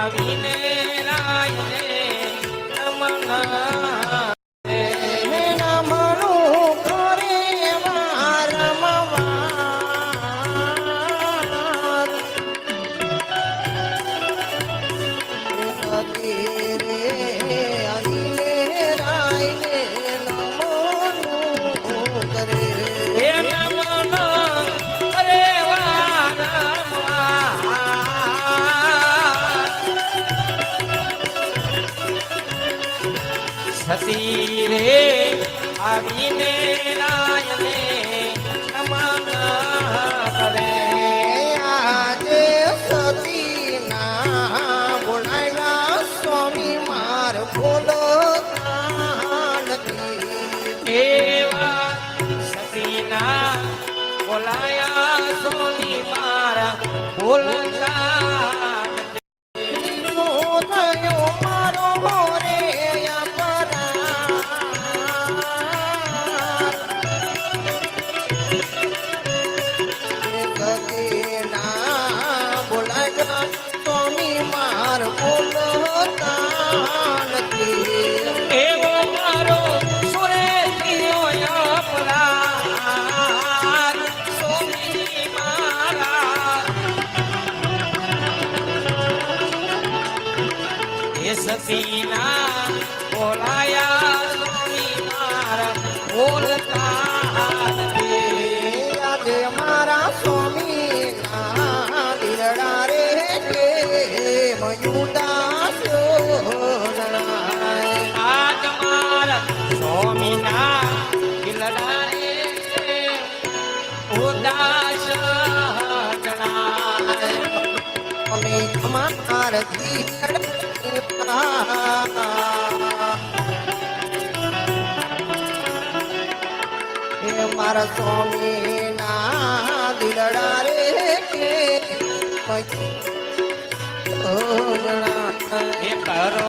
આવીને રાયને નમન સતી રે આવીને રાયને નમન કરે આજે સતી ના બોલાયલા સ્વામી માર બોલો એવા સતીના બોલાયા સોની મારા બોલતા સ્વામી માર બોલતા એવો મારો સુરેશિયો અપરાધ સોની મારા એ સતીના બોલાયા સોની મારા બોલતા આજે મારા સ્વામી ના દિલડા રે મયુદાસ આજ મારા સ્વામીના દિલડા રે ઉદાસ જણાય અમે અમાર મારા સ્વામી ના દિલડા રે એ કરો